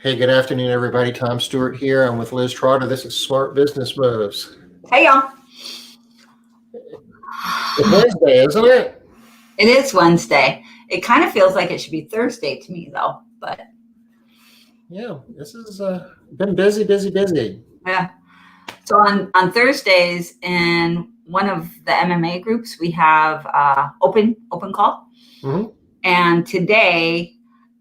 Hey, good afternoon, everybody. Tom Stewart here. I'm with Liz Trotter. This is Smart Business Moves. Hey, y'all. It's Wednesday, isn't it? It is Wednesday. It kind of feels like it should be Thursday to me, though. But yeah, this has been busy. yeah. So on Thursdays in one of the MMA groups, we have open call. Mm-hmm. And today,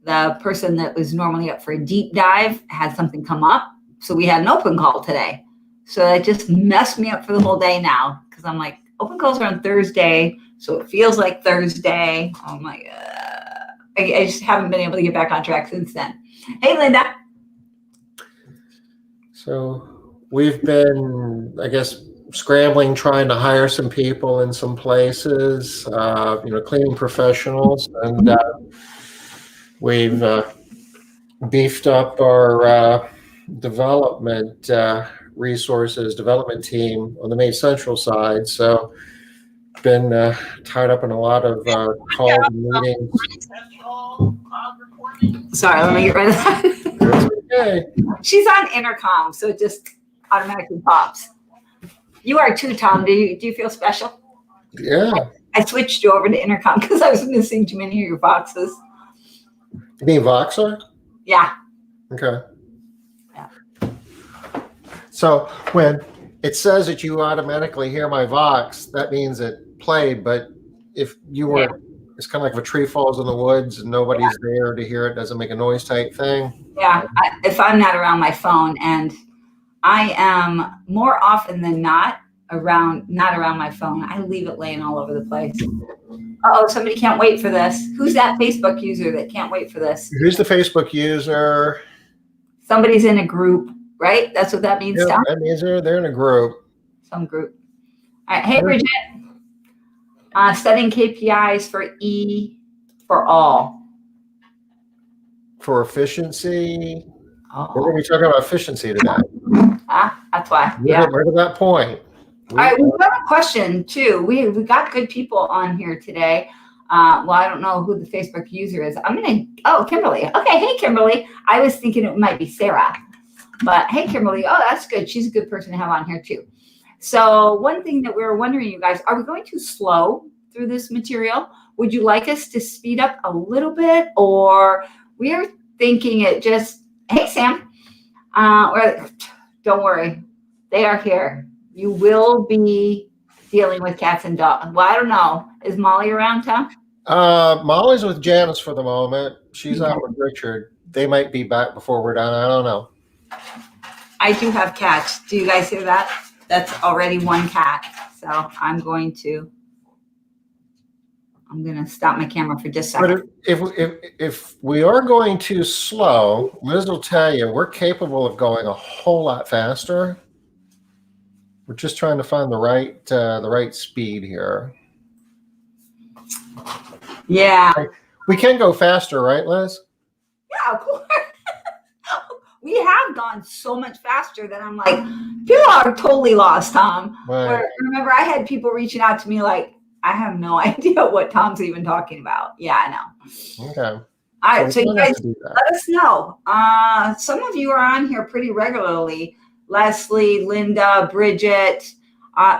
the person that was normally up for a deep dive had something come up. So we had an open call today. So that just messed me up for the whole day now because I'm like, open calls are on Thursday. So it feels like Thursday. Oh my God. I just haven't been able to get back on track since then. Hey, Linda. So we've been, I guess, scrambling, trying to hire some people in some places, cleaning professionals. And we've beefed up our development resources, development team on the Maine Central side. So been tied up in a lot of calls and meetings. Sorry, let me get rid of that. It's okay. She's on intercom, so it just automatically pops. You are too, Tom. Do you feel special? Yeah. I switched you over to intercom because I was missing too many of your boxes. You mean Voxer? Yeah. Okay. Yeah. So when it says that you automatically hear my Vox, that means it played. But if you were, it's kind of like if a tree falls in the woods and nobody's there to hear it, doesn't make a noise type thing. Yeah. If I'm not around my phone, and I am more often than not around my phone, I leave it laying all over the place. Oh, somebody can't wait for this. Who's that Facebook user that can't wait for this? Who's the Facebook user? Somebody's in a group, right? That's what that means, Tom? That means they're in a group. Some group. All right. Hey, Bridget. Setting KPIs for E for all. For efficiency. Oh. We're going to be talking about efficiency today. That's why. Right at that point. All right, we have a question too. We got good people on here today. Well, I don't know who the Facebook user is. Kimberly. Okay, hey Kimberly. I was thinking it might be Sarah, but hey Kimberly. Oh, that's good. She's a good person to have on here too. So one thing that we were wondering, you guys, are we going too slow through this material? Would you like us to speed up a little bit, or we are thinking it just? Hey Sam. Don't worry, they are here. You will be dealing with cats and dogs. Well, I don't know. Is Molly around, Tom? Molly's with Janice for the moment. She's out with Richard. They might be back before we're done. I don't know. I do have cats. Do you guys hear that? That's already one cat. So I'm going to stop my camera for just a second. But if we are going too slow, Liz will tell you we're capable of going a whole lot faster. We're just trying to find the right speed here. Yeah. We can go faster, right, Liz? Yeah, of course. We have gone so much faster that I'm like, people are totally lost, Tom. Right. Remember, I had people reaching out to me like, I have no idea what Tom's even talking about. Yeah, I know. Okay. All right, so you guys let us know. Some of you are on here pretty regularly. Leslie, Linda, Bridget,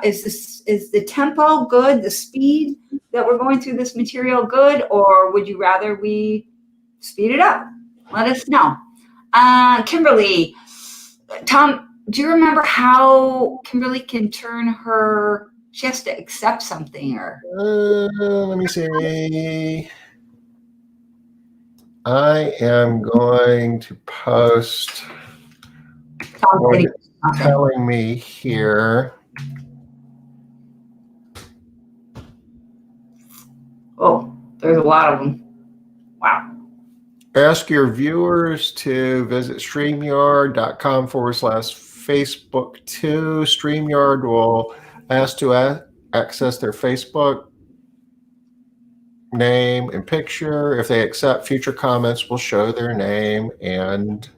is the tempo good? The speed that we're going through this material good, or would you rather we speed it up? Let us know. Kimberly, Tom, do you remember how Kimberly can turn her? She has to accept something, or let me see. I am going to post. Telling me here. Oh, there's a lot of them. Wow. Ask your viewers to visit StreamYard.com/Facebook2. StreamYard will ask to access their Facebook name and picture. If they accept future comments, we'll show their name. And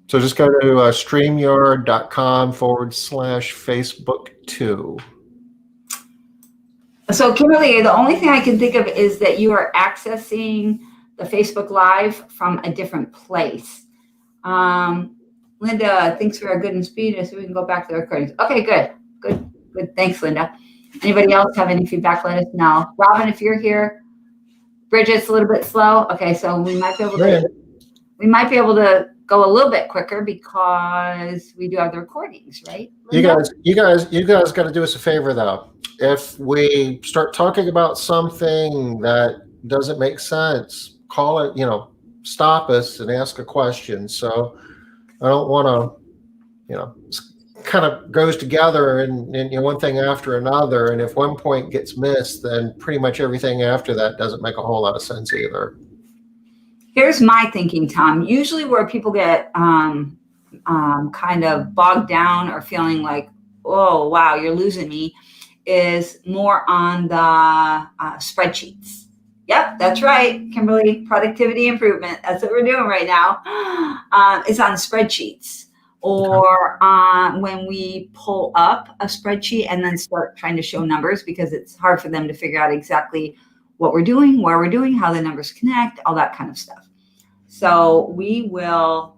so just go to StreamYard.com/Facebook2. So Kimberly, the only thing I can think of is that you are accessing the Facebook Live from a different place. Linda, thanks for our good and speed, so we can go back to the recordings. Okay, good. Thanks, Linda. Anybody else have any feedback? Let us know. Robin, if you're here. Bridget's a little bit slow. Okay, so we might be able to go a little bit quicker because we do have the recordings, right? Linda? You guys got to do us a favor though. If we start talking about something that doesn't make sense, call it, stop us and ask a question. So I don't want to, kind of goes together and one thing after another. And if one point gets missed, then pretty much everything after that doesn't make a whole lot of sense either. Here's my thinking, Tom. Usually where people get kind of bogged down or feeling like, oh, wow, you're losing me, is more on the spreadsheets. Yep, that's right, Kimberly. Productivity improvement. That's what we're doing right now. It's on spreadsheets. Or when we pull up a spreadsheet and then start trying to show numbers, because it's hard for them to figure out exactly what we're doing, where we're doing, how the numbers connect, all that kind of stuff. So we will,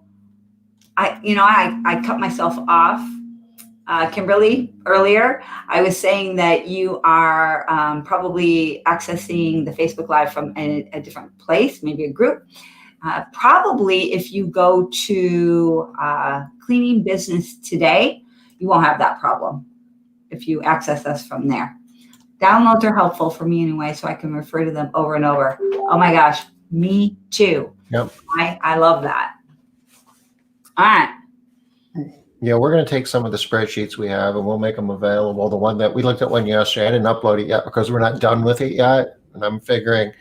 I cut myself off. Kimberly, earlier, I was saying that you are probably accessing the Facebook Live from a different place, maybe a group. Probably if you go to Cleaning Business Today, you won't have that problem if you access us from there. Downloads are helpful for me anyway, so I can refer to them over and over. Oh my gosh, me too. Yep. I love that. All right. Yeah, we're going to take some of the spreadsheets we have and we'll make them available. The one that we looked at one yesterday, I didn't upload it yet because we're not done with it yet. And I'm figuring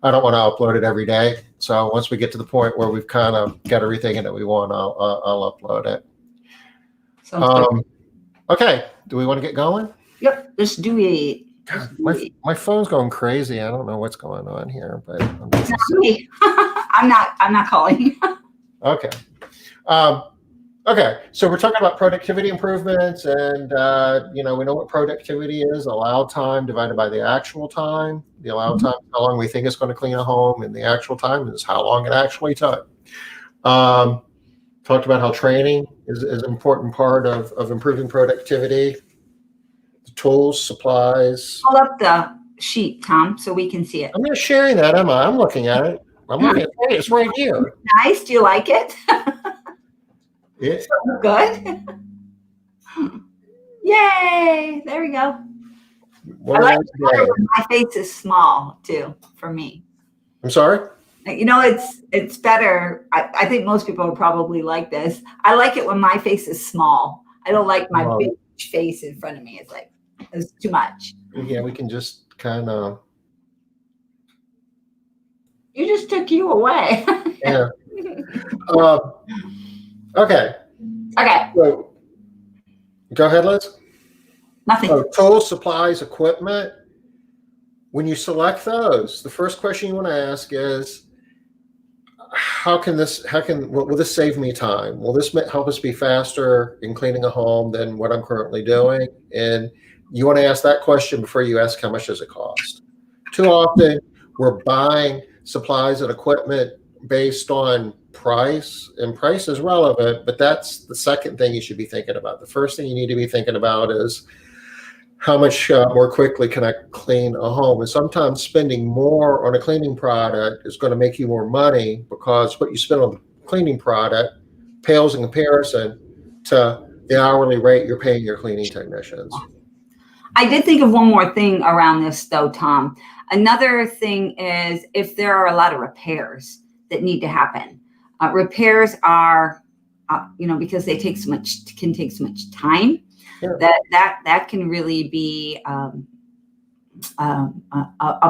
I don't want to upload it every day. So once we get to the point where we've kind of got everything in that we want, I'll upload it. Okay. Do we want to get going? Yep. Let's do it. My phone's going crazy. I don't know what's going on here, but it's not me. I'm not calling. Okay. Okay. So we're talking about productivity improvements, and we know what productivity is: allowed time divided by the actual time. The allowed time is how long we think it's going to clean a home, and the actual time is how long it actually took. Talked about how training is an important part of improving productivity. The tools, supplies. Pull up the sheet, Tom, so we can see it. I'm not sharing that, am I? I'm looking at it. Looking at it. It's right here. Nice. Do you like it? Yeah. So good. Yay! There we go. I like when my face is small too. For me. I'm sorry. It's better. I think most people would probably like this. I like it when my face is small. I don't like my big face in front of me. It's too much. Yeah, we can just kind of. You just took you away. Yeah. Okay. So, go ahead, Liz. Nothing. So, tools, supplies, equipment. When you select those, the first question you want to ask is, will this save me time? Will this help us be faster in cleaning a home than what I'm currently doing? And you want to ask that question before you ask how much does it cost. Too often, we're buying supplies and equipment based on price, and price is relevant, but that's the second thing you should be thinking about. The first thing you need to be thinking about is how much more quickly can I clean a home? And sometimes spending more on a cleaning product is going to make you more money because what you spend on the cleaning product pales in comparison to the hourly rate you're paying your cleaning technicians. I did think of one more thing around this though, Tom. Another thing is if there are a lot of repairs that need to happen. Repairs are, because they can take so much time. Sure. That can really be a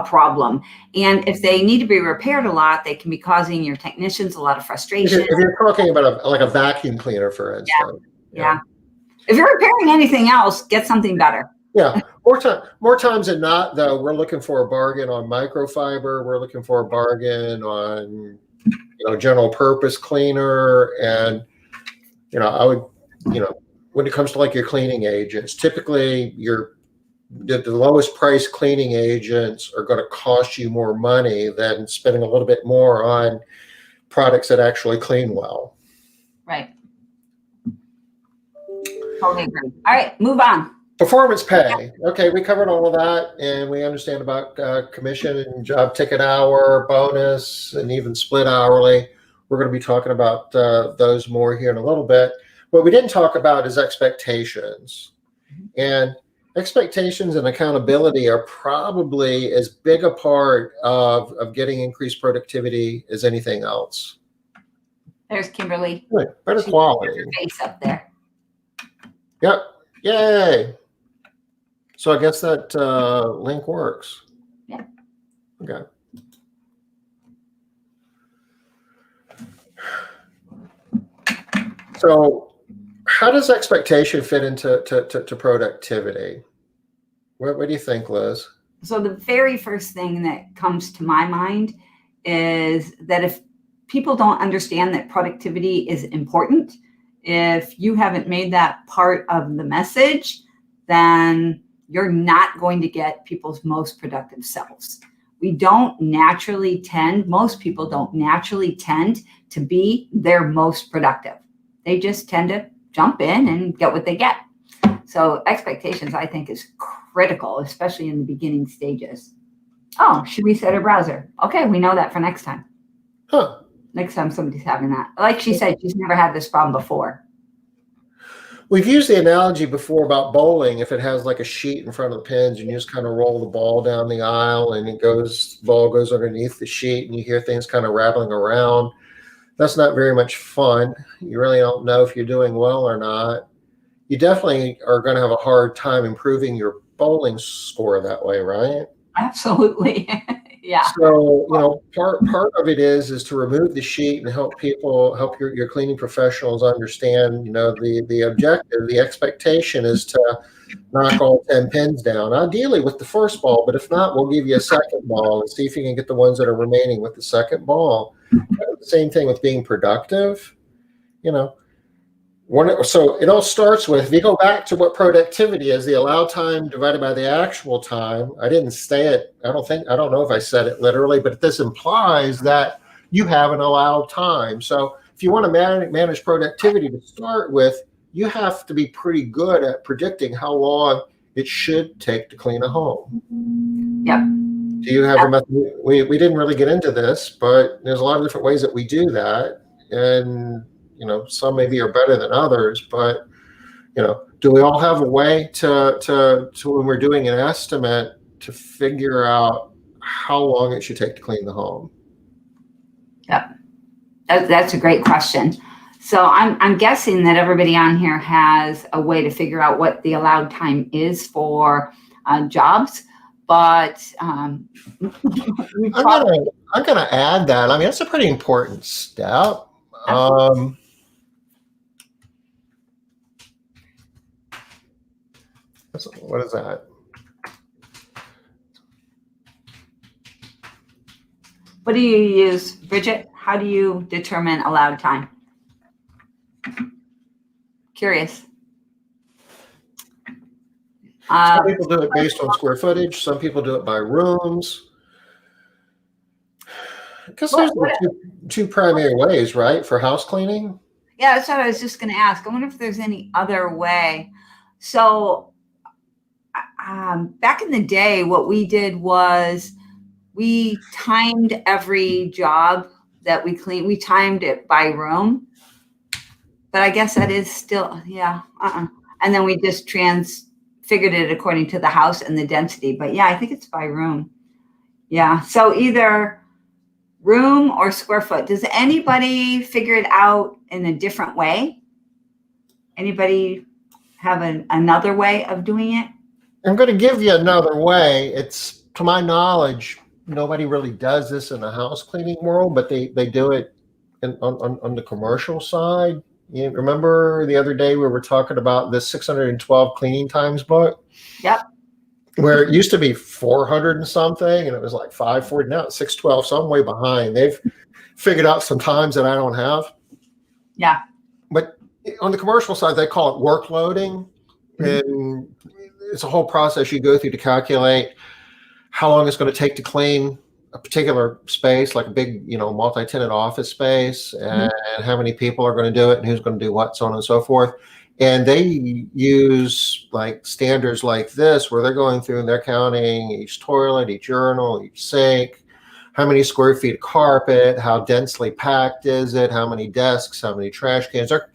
problem. And if they need to be repaired a lot, they can be causing your technicians a lot of frustration. If you're talking about a vacuum cleaner, for instance. Yeah. If you're repairing anything else, get something better. Yeah. More times than not, though, we're looking for a bargain on microfiber. We're looking for a bargain on, general purpose cleaner. And, I would, when it comes to your cleaning agents, typically the lowest price cleaning agents are going to cost you more money than spending a little bit more on products that actually clean well. Right. Totally agree. All right, move on. Performance pay. Okay, we covered all of that, and we understand about commission and job ticket hour, bonus, and even split hourly. We're going to be talking about those more here in a little bit. What we didn't talk about is expectations. And expectations and accountability are probably as big a part of getting increased productivity as anything else. There's Kimberly. Right. Better quality. Her face up there. Yep. Yay. So I guess that link works. Yeah. Okay. So how does expectation fit into to productivity? What do you think, Liz? So the very first thing that comes to my mind is that if people don't understand that productivity is important, if you haven't made that part of the message, then you're not going to get people's most productive selves. Most people don't naturally tend to be their most productive. They just tend to jump in and get what they get. So expectations, I think, is critical, especially in the beginning stages. Oh, should we set a browser? Okay, we know that for next time. Huh. Next time somebody's having that. Like she said, she's never had this problem before. We've used the analogy before about bowling. If it has like a sheet in front of the pins and you just kind of roll the ball down the aisle and the ball goes underneath the sheet and you hear things kind of rattling around. That's not very much fun. You really don't know if you're doing well or not. You definitely are going to have a hard time improving your bowling score that way, right? Absolutely. Yeah. So, part of it is to remove the sheet and help your cleaning professionals understand, the objective, the expectation is to knock all 10 pins down, ideally with the first ball, but if not, we'll give you a second ball and see if you can get the ones that are remaining with the second ball. The same thing with being productive, so it all starts with, if you go back to what productivity is, the allowed time divided by the actual time. I didn't say it. I don't know if I said it literally, but this implies that you have an allowed time. So if you want to manage productivity to start with, you have to be pretty good at predicting how long it should take to clean a home. Yep. Do you have a method? We didn't really get into this, but there's a lot of different ways that we do that. And some maybe are better than others, but do we all have a way to when we're doing an estimate to figure out how long it should take to clean the home? Yep, that's a great question. So I'm guessing that everybody on here has a way to figure out what the allowed time is for jobs, but I'm gonna add that. I mean, that's a pretty important step. What is that? What do you use, Bridget? How do you determine allowed time? Curious. Some people do it based on square footage. Some people do it by rooms. Because there's two primary ways, right, for house cleaning? Yeah, that's what I was just going to ask. I wonder if there's any other way. So back in the day, what we did was we timed every job that we cleaned. We timed it by room. But I guess that is still, yeah. And then we just figured it according to the house and the density. But yeah, I think it's by room. Yeah. So either room or square foot. Does anybody figure it out in a different way? Anybody have another way of doing it? I'm going to give you another way. It's, to my knowledge, nobody really does this in the house cleaning world, but they do it on the commercial side. You remember the other day we were talking about this 612 cleaning times book? Yep. Where it used to be 400 and something, and it was like 540. Now it's 612, so I'm way behind. They've figured out some times that I don't have. Yeah. But on the commercial side, they call it work loading. And it's a whole process you go through to calculate how long it's going to take to clean a particular space, like a big, multi-tenant office space, and how many people are going to do it and who's going to do what, so on and so forth. And they use like standards like this, where they're going through and they're counting each toilet, each urinal, each sink, how many square feet of carpet, how densely packed is it, how many desks, how many trash cans. They're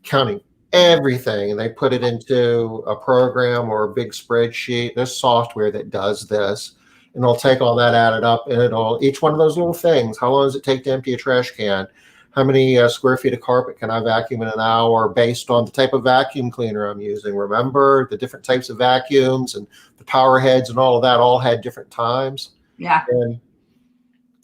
counting everything, and they put it into a program or a big spreadsheet. There's software that does this, and it'll take all that added up, and each one of those little things. How long does it take to empty a trash can? How many square feet of carpet can I vacuum in an hour based on the type of vacuum cleaner I'm using? Remember, the different types of vacuums and the power heads and all of that all had different times. Yeah. And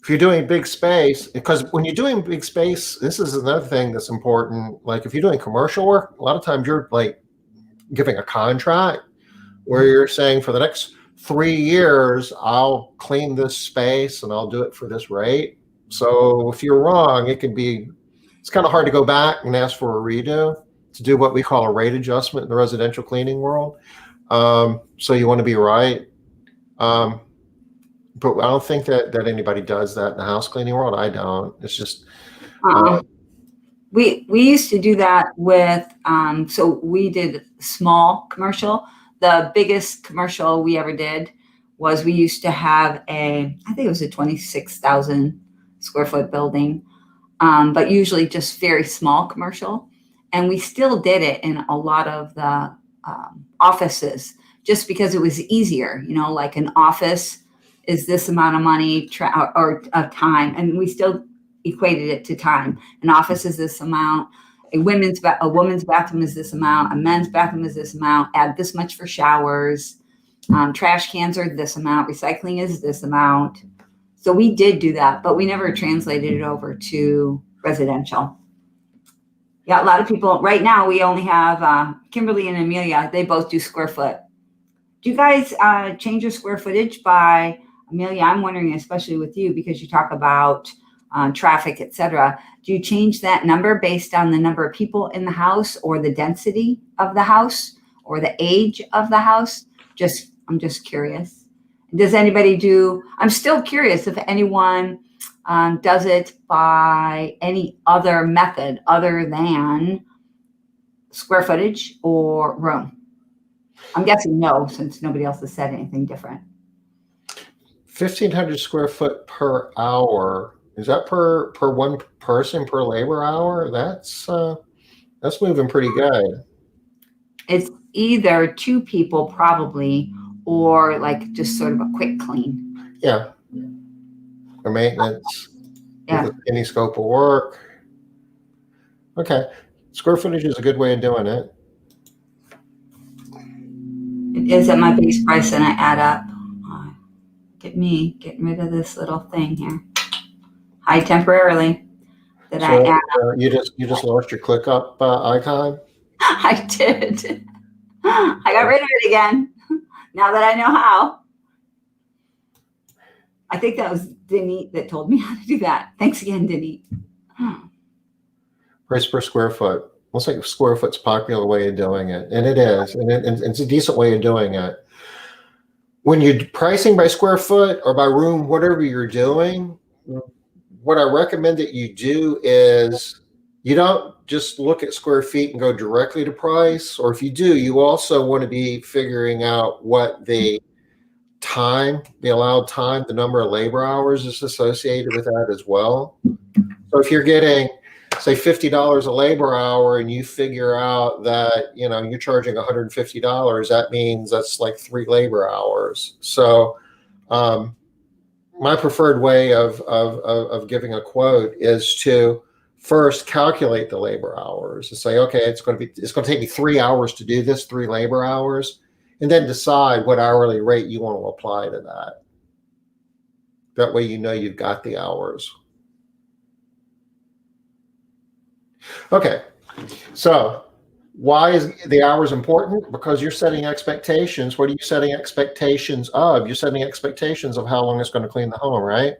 if you're doing big space, because when you're doing big space, this is another thing that's important. Like if you're doing commercial work, a lot of times you're like giving a contract where you're saying for the next 3 years, I'll clean this space and I'll do it for this rate. So if you're wrong, it's kind of hard to go back and ask for a redo to do what we call a rate adjustment in the residential cleaning world. So you want to be right. But I don't think that anybody does that in the house cleaning world. I don't. It's just we used to do that with so we did small commercial. The biggest commercial we ever did was we used to have I think it was a 26,000 square foot building, but usually just very small commercial. And we still did it in a lot of the offices just because it was easier, like an office is this amount of money or time. And we still equated it to time. An office is this amount, a woman's bathroom is this amount, a men's bathroom is this amount, add this much for showers, trash cans are this amount, recycling is this amount. So we did do that, but we never translated it over to residential. Yeah, a lot of people, right now we only have Kimberly and Amelia, they both do square foot. Do you guys change your square footage by, Amelia, I'm wondering, especially with you, because you talk about traffic, et cetera. Do you change that number based on the number of people in the house or the density of the house or the age of the house? I'm just curious. Does anybody I'm still curious if anyone does it by any other method other than square footage or room. I'm guessing no, since nobody else has said anything different. 1,500 square foot per hour. Is that per one person per labor hour? That's moving pretty good. It's either 2 people probably, or like just sort of a quick clean. Yeah. For maintenance. Yeah. With any scope of work. Okay. Square footage is a good way of doing it. It is at my base price, and I add up. Get me getting rid of this little thing here. Hide temporarily. I add up. You just lost your ClickUp icon? I did. I got rid of it again. Now that I know how. I think that was Denise that told me how to do that. Thanks again, Denise. Price per square foot. Looks like square foot's a popular way of doing it, and it is, and it's a decent way of doing it. When you're pricing by square foot or by room, whatever you're doing, what I recommend that you do is you don't just look at square feet and go directly to price, or if you do, you also want to be figuring out what the allowed time, the number of labor hours is associated with that as well. So if you're getting, say, $50 a labor hour and you figure out that, you're charging $150, that means that's like 3 labor hours. So my preferred way of giving a quote is to first calculate the labor hours and say, okay, it's going to take me 3 hours to do this, 3 labor hours, and then decide what hourly rate you want to apply to that. That way you've got the hours. Okay, so why is the hours important? Because you're setting expectations. What are you setting expectations of? You're setting expectations of how long it's going to clean the home, right?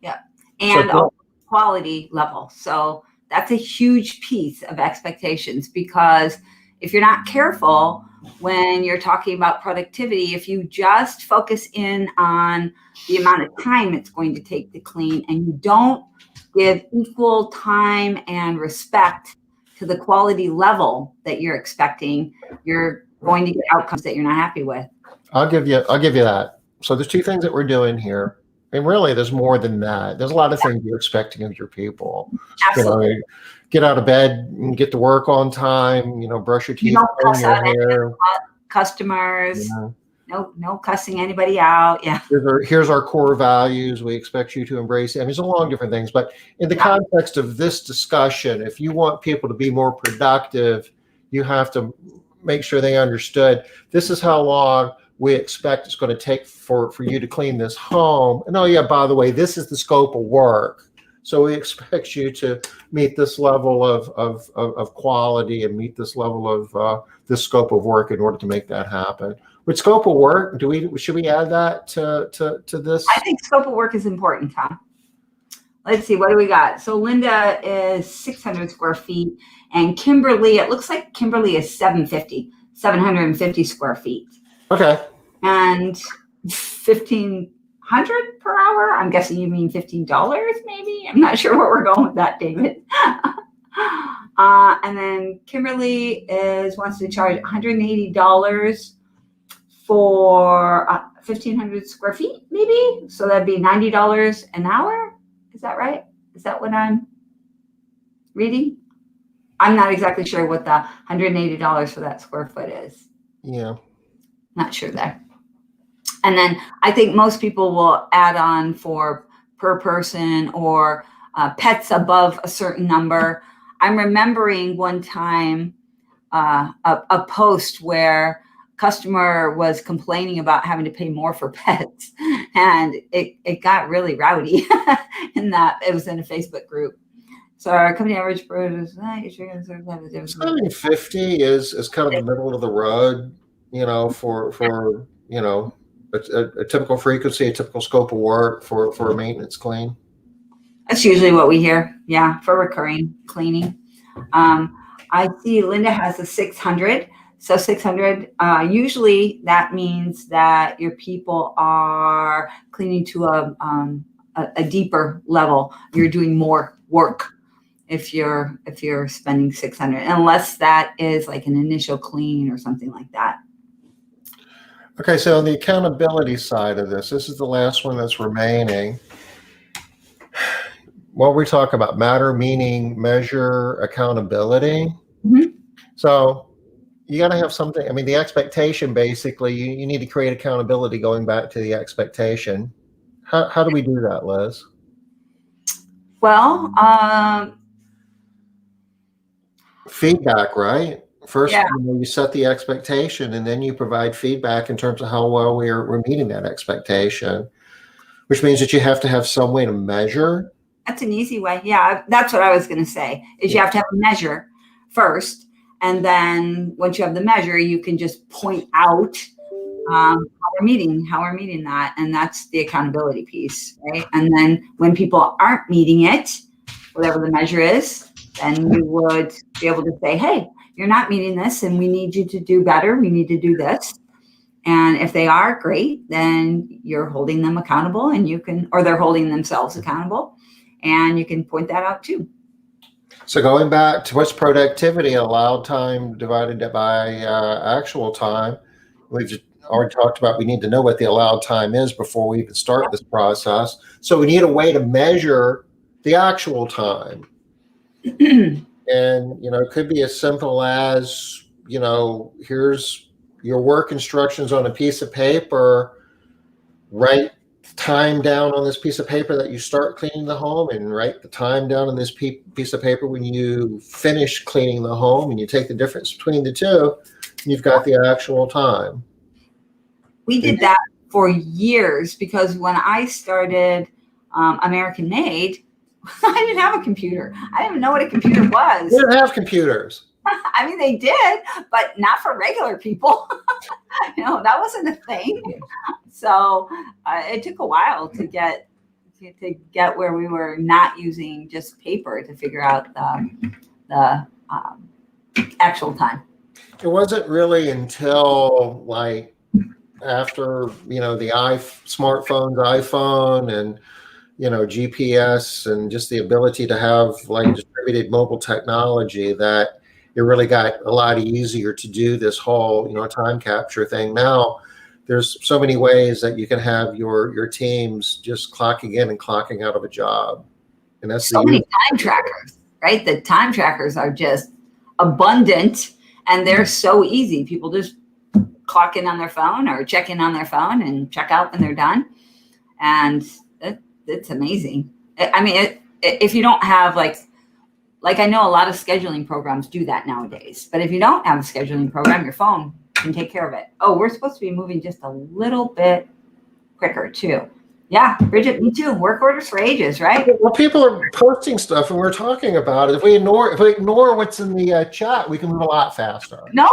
Yeah, and so quality level. So that's a huge piece of expectations, because if you're not careful when you're talking about productivity, if you just focus in on the amount of time it's going to take to clean and you don't give equal time and respect to the quality level that you're expecting, you're going to get outcomes that you're not happy with. I'll give you that. So there's two things that we're doing here. And really, there's more than that. There's a lot of things you're expecting of your people. Absolutely. You know, get out of bed and get to work on time, brush your teeth, You don't comb cuss your out hair. Customers. No cussing anybody out. Yeah. Here's our core values. We expect you to embrace it. I mean, there's a lot of different things. But in the context of this discussion, if you want people to be more productive, you have to make sure they understood this is how long we expect it's going to take for you to clean this home. And oh yeah, by the way, this is the scope of work. So we expect you to meet this level of quality and meet this level of this scope of work in order to make that happen. With scope of work, should we add that to this? I think scope of work is important, Tom. Let's see, what do we got? So Linda is 600 square feet, and Kimberly, it looks like Kimberly is 750 square feet. Okay. And 1,500 per hour. I'm guessing you mean $15, maybe. I'm not sure where we're going with that, David. And then Kimberly wants to charge $180 for 1,500 square feet, maybe. So that'd be $90 an hour. Is that right? Is that what I'm reading? I'm not exactly sure what the $180 for that square foot is. Yeah. Not sure there. And then I think most people will add on for per person or pets above a certain number. I'm remembering one time a post where a customer was complaining about having to pay more for pets, and it got really rowdy in that. It was in a Facebook group. So our company average per is 750 is kind of the middle of the road, for a typical frequency, a typical scope of work for a maintenance clean. That's usually what we hear. Yeah, for recurring cleaning. I see Linda has a 600. So 600, usually that means that your people are cleaning to a deeper level. You're doing more work if you're spending 600, unless that is like an initial clean or something like that. Okay, so on the accountability side of this is the last one that's remaining. What we talk about matter, meaning, measure, accountability. Mm-hmm. So you got to have something. I mean, the expectation, basically, you need to create accountability going back to the expectation. How do we do that, Liz? Well, feedback, right? First, yeah. You set the expectation, and then you provide feedback in terms of how well we're meeting that expectation, which means that you have to have some way to measure. That's an easy way. Yeah, that's what I was going to say, is you have to have a measure first. And then once you have the measure, you can just point out how we're meeting that. And that's the accountability piece, right? And then when people aren't meeting it, whatever the measure is, then you would be able to say, hey, you're not meeting this and we need you to do better. We need to do this. And if they are, great, then you're holding them accountable or they're holding themselves accountable, and you can point that out too. So going back to what's productivity, allowed time divided by actual time. We've already talked about we need to know what the allowed time is before we even start this process. So we need a way to measure the actual time. And, it could be as simple as, here's your work instructions on a piece of paper, write time down on this piece of paper that you start cleaning the home, and write the time down on this piece of paper when you finish cleaning the home, and you take the difference between the two, and you've got the actual time. We did that for years because when I started American Made, I didn't have a computer. I didn't even know what a computer was. They didn't have computers. I mean, they did, but not for regular people. That wasn't a thing. So it took a while to get where we were not using just paper to figure out the actual time. It wasn't really until like after, the smartphones, iPhone, and, GPS, and just the ability to have like distributed mobile technology, that it really got a lot easier to do this whole, time capture thing. Now there's so many ways that you can have your teams just clocking in and clocking out of a job. And that's So many time trackers, right? The time trackers are just abundant and they're so easy. People just clock in on their phone or check in on their phone and check out when they're done. And it's amazing. I mean, if you don't have like I know a lot of scheduling programs do that nowadays, but if you don't have a scheduling program, your phone can take care of it. Oh, we're supposed to be moving just a little bit quicker too. Yeah, Bridget, me too. Work orders for ages, right? Well, people are posting stuff and we're talking about it. If we ignore what's in the chat, we can move a lot faster. No,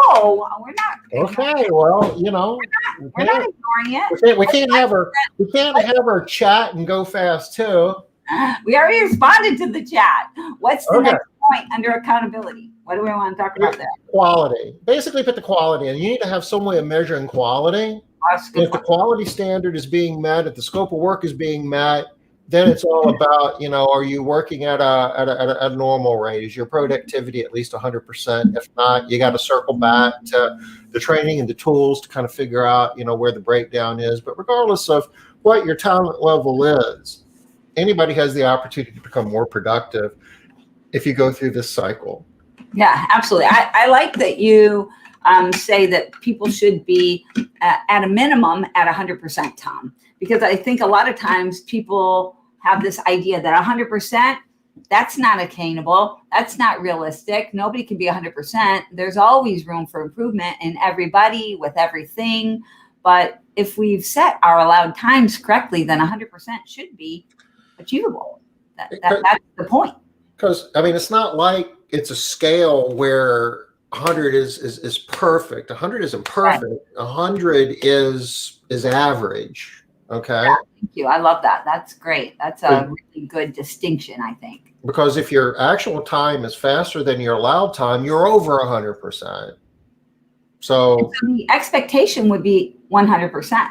we're not. Okay, well, we're not ignoring it. We can't have our chat and go fast too. We already responded to the chat. What's the next point under accountability? What do we want to talk about there? Quality. Basically, put the quality in. You need to have some way of measuring quality. If the quality standard is being met, if the scope of work is being met, then it's all about, are you working at a normal rate? Is your productivity at least 100%? If not, you got to circle back to the training and the tools to kind of figure out, where the breakdown is. But regardless of what your talent level is, anybody has the opportunity to become more productive if you go through this cycle. Yeah, absolutely. I like that you say that people should be at a minimum at 100%, Tom, because I think a lot of times people have this idea that 100%, that's not attainable. That's not realistic. Nobody can be 100%. There's always room for improvement in everybody with everything. But if we've set our allowed times correctly, then 100% should be achievable. That's the point. Because, it's not like it's a scale where 100 is perfect. 100 isn't perfect. Right. 100 is average. Okay. Yeah, thank you. I love that. That's great. That's a really good distinction, I think. Because if your actual time is faster than your allowed time, you're over 100%. So the expectation would be 100%.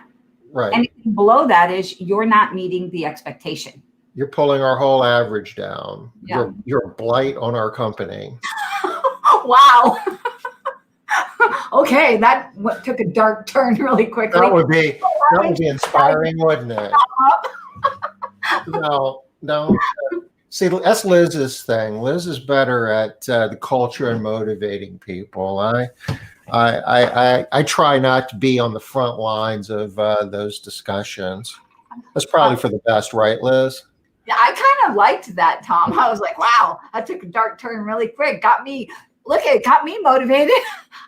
Right. Anything below that is you're not meeting the expectation. You're pulling our whole average down. Yeah. You're a blight on our company. Wow. Okay, that took a dark turn really quickly. That would be inspiring, wouldn't it? No. See, that's Liz's thing. Liz is better at the culture and motivating people. I try not to be on the front lines of those discussions. That's probably for the best, right, Liz? Yeah, I kind of liked that, Tom. I was like, wow, that took a dark turn really quick. Got me motivated.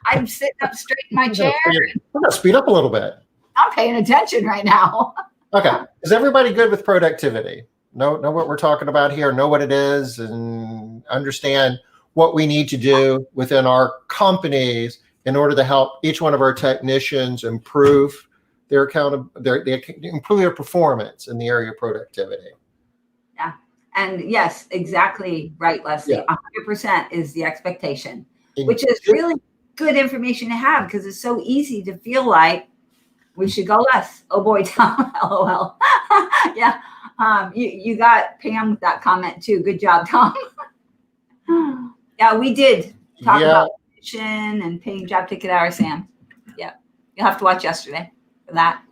I'm sitting up straight in my chair. We're going to speed up a little bit. I'm paying attention right now. Okay. Is everybody good with productivity? Know what we're talking about here, know what it is, and understand what we need to do within our companies in order to help each one of our technicians improve their improve their performance in the area of productivity. Yeah. And yes, exactly right, Leslie. Yeah. 100% is the expectation, which is really good information to have because it's so easy to feel like we should go less. Oh boy, Tom, LOL. Yeah. You got Pam with that comment too. Good job, Tom. Yeah, we did talk about commission and paying job ticket hours, Sam. Yeah. You'll have to watch yesterday for that.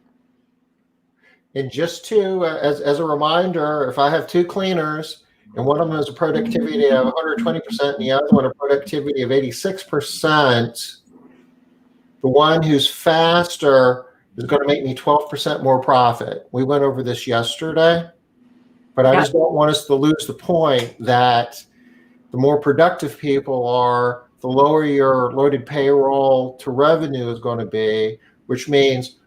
And just to, as a reminder, if I have two cleaners and one of them has a productivity of 120% and the other one a productivity of 86%, the one who's faster is going to make me 12% more profit. We went over this yesterday, but I just don't want us to lose the point that the more productive people are, the lower your loaded payroll to revenue is going to be, which means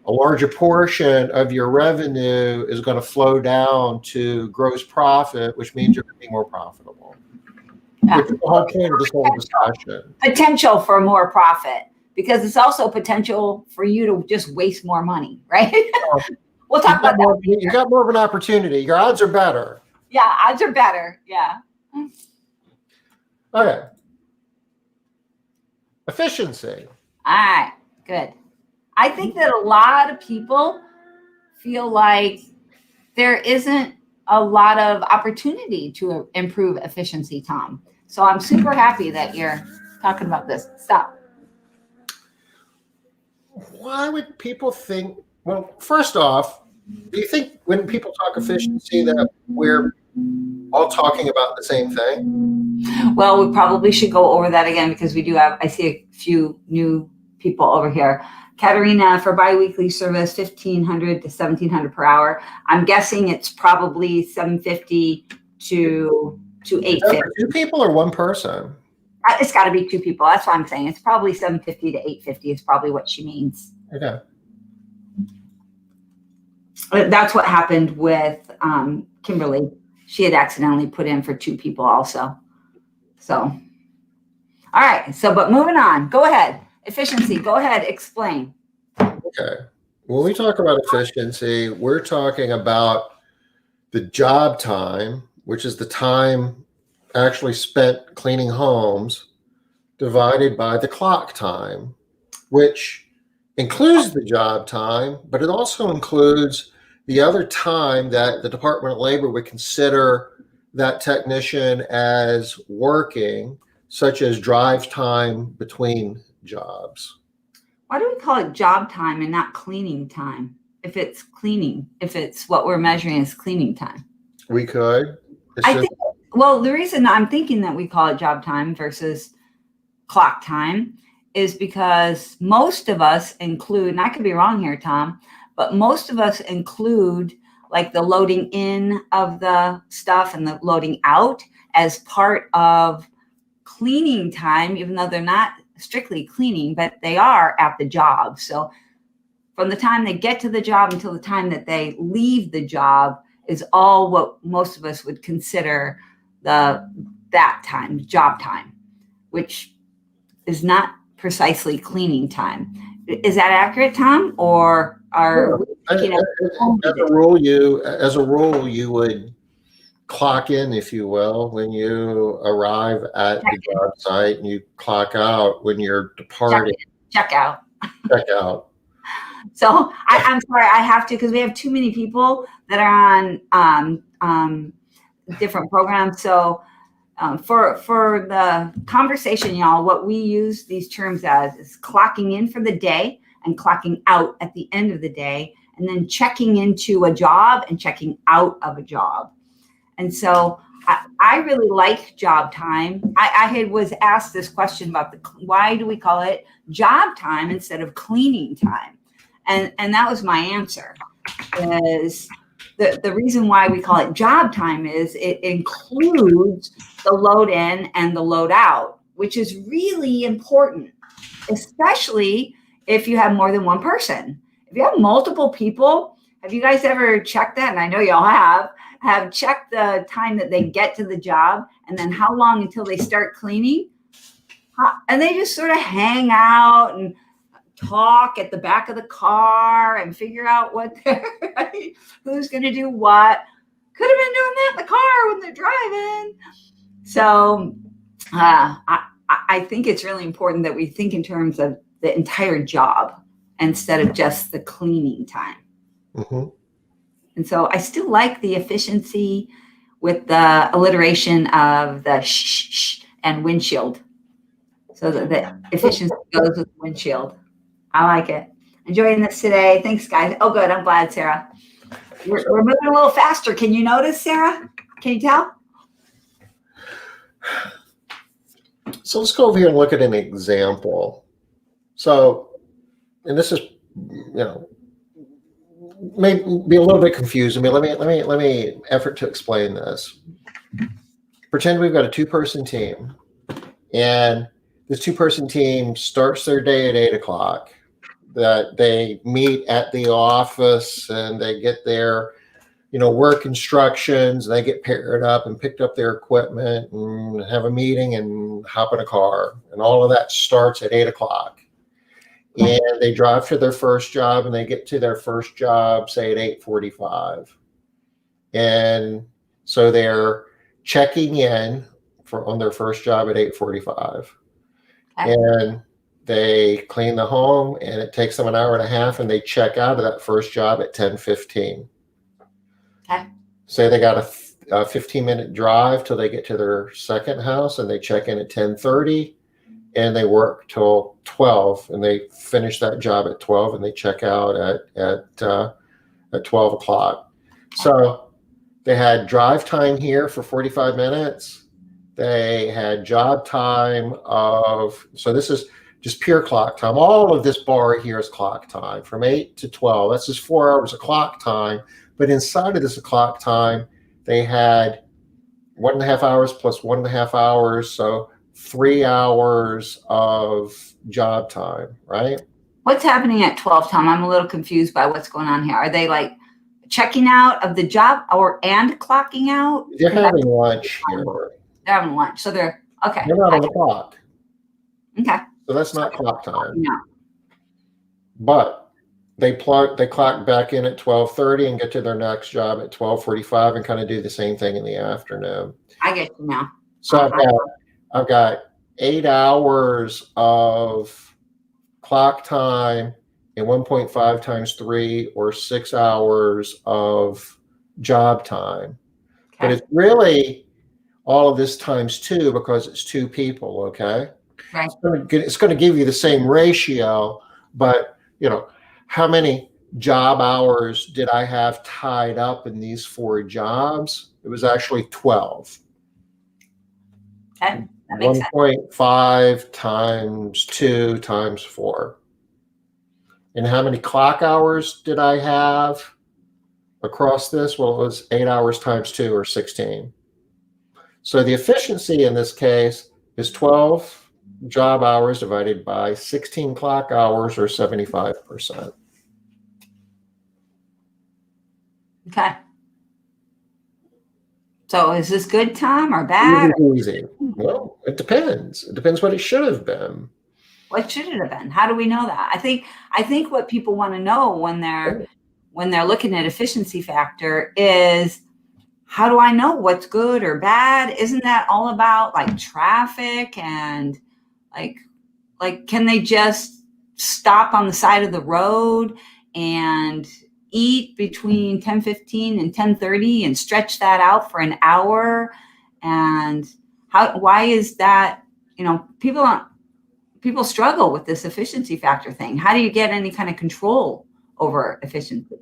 a larger portion of your revenue is going to flow down to gross profit, which means you're going to be more profitable. Yeah. Which is the whole point of this whole discussion. Potential for more profit, because it's also potential for you to just waste more money, right? We'll talk about that. You got more of an opportunity. Your odds are better. Yeah, odds are better. Yeah. Okay. Efficiency. All right, good. I think that a lot of people feel like there isn't a lot of opportunity to improve efficiency, Tom. So I'm super happy that you're talking about this. Stop. Why would people think? Well, first off, do you think when people talk efficiency that we're all talking about the same thing? Well, we probably should go over that again because we do have, I see a few new people over here. Katerina, for biweekly service, 1,500 to 1,700 per hour. I'm guessing it's probably 750 to 850. Two people or one person? It's got to be two people. That's what I'm saying. It's probably 750 to 850 is probably what she means. Okay. That's what happened with Kimberly. She had accidentally put in for two people also. So, all right. So, but moving on. Go ahead. Efficiency. Go ahead. Explain. Okay. When we talk about efficiency, we're talking about the job time, which is the time actually spent cleaning homes, divided by the clock time, which includes the job time, but it also includes the other time that the Department of Labor would consider that technician as working, such as drive time between jobs. Why do we call it job time and not cleaning time? If it's cleaning, if it's what we're measuring as cleaning time. We could. Well, the reason I'm thinking that we call it job time versus clock time is because most of us include, and I could be wrong here, Tom, but most of us include like the loading in of the stuff and the loading out as part of cleaning time, even though they're not strictly cleaning, but they are at the job. So from the time they get to the job until the time that they leave the job is all what most of us would consider that time, job time, which is not precisely cleaning time. Is that accurate, Tom? Or are as a rule, you would clock in, if you will, when you arrive at the job site, and you clock out when you're departing. Check out. Check out. So I'm sorry, I have to, because we have too many people that are on different programs. So for the conversation, y'all, what we use these terms as is clocking in for the day and clocking out at the end of the day, and then checking into a job and checking out of a job. And so I really like job time. I was asked this question about why do we call it job time instead of cleaning time? And that was my answer. Is the reason why we call it job time is it includes the load in and the load out, which is really important, especially if you have more than one person. If you have multiple people, have you guys ever checked that? And I know y'all have checked the time that they get to the job and then how long until they start cleaning. And they just sort of hang out and talk at the back of the car and figure out who's going to do what. Could have been doing that in the car when they're driving. So I think it's really important that we think in terms of the entire job instead of just the cleaning time. Mm-hmm. And so I still like the efficiency with the alliteration of the shh and windshield. So that the efficiency goes with windshield. I like it. Enjoying this today. Thanks, guys. Oh, good. I'm glad, Sarah. We're moving a little faster. Can you notice, Sarah? Can you tell? So let's go over here and look at an example. So, and this is, may be a little bit confusing. Let me effort to explain this. Pretend we've got a two-person team, and this two-person team starts their day at 8 o'clock. That they meet at the office and they get their, work instructions. And they get paired up and picked up their equipment and have a meeting and hop in a car. And all of that starts at 8 o'clock. And they drive to their first job and they get to their first job, say at 8:45. And so they're checking in on their first job at 8:45. And they clean the home, and it takes them an hour and a half, and they check out of that first job at 10:15. Okay. Say they got a 15-minute drive till they get to their second house, and they check in at 10:30, and they work till 12, and they finish that job at 12, and they check out at 12 o'clock. So they had drive time here for 45 minutes. They had job time of, so this is just pure clock time. All of this bar here is clock time from 8 to 12. That's just 4 hours of clock time. But inside of this clock time, they had 1.5 hours plus 1.5 hours. So 3 hours of job time, right? What's happening at 12, Tom? I'm a little confused by what's going on here. Are they like checking out of the job and clocking out? They're having lunch here. They're having lunch. So they're, okay. They're not on the clock. Okay. So that's not clock time. No. But they clock back in at 12:30 and get to their next job at 12:45 and kind of do the same thing in the afternoon. I get you now. So I've got 8 hours of clock time and 1.5 times 3, or 6 hours of job time. Okay. But it's really all of this times 2 because it's 2 people, okay? Right. It's going to give you the same ratio, but how many job hours did I have tied up in these 4 jobs? It was actually 12. Okay. That makes 1.5 times 2 times 4. And how many clock hours did I have across this? Well, it was 8 hours times 2, or 16. So the efficiency in this case is 12 job hours divided by 16 clock hours, or 75%. Okay. So is this good, Tom, or bad? Easy. Well, it depends. It depends what it should have been. What should it have been? How do we know that? I think what people want to know when they're looking at efficiency factor is, how do I know what's good or bad? Isn't that all about like traffic and like can they just stop on the side of the road and eat between 10:15 and 10:30 and stretch that out for an hour? And why is that? People struggle with this efficiency factor thing. How do you get any kind of control over efficiency?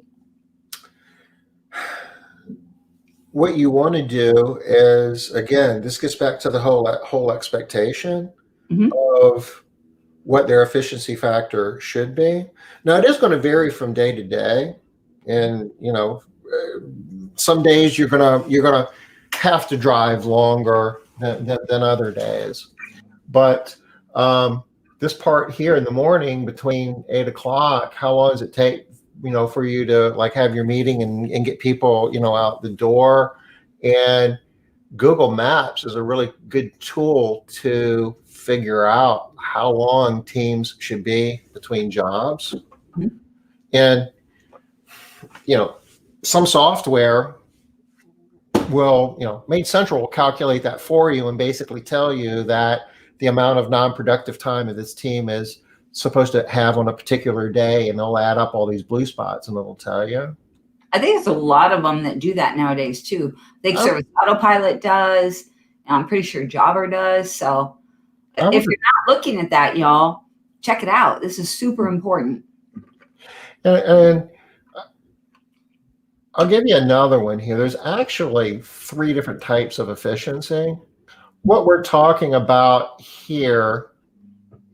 What you want to do is, again, this gets back to the whole expectation of what their efficiency factor should be. Now, it is going to vary from day to day, and some days you're gonna have to drive longer than other days. But this part here in the morning between 8 o'clock, how long does it take for you to like have your meeting and get people out the door? And Google Maps is a really good tool to figure out how long teams should be between jobs. And some software will, Made Central will calculate that for you and basically tell you that the amount of non-productive time that this team is supposed to have on a particular day, and they'll add up all these blue spots and it'll tell you. I think there's a lot of them that do that nowadays too. I think Service Autopilot does. I'm pretty sure Jobber does. So if you're not looking at that, y'all, check it out. This is super important. And I'll give you another one here. There's actually 3 different types of efficiency. What we're talking about here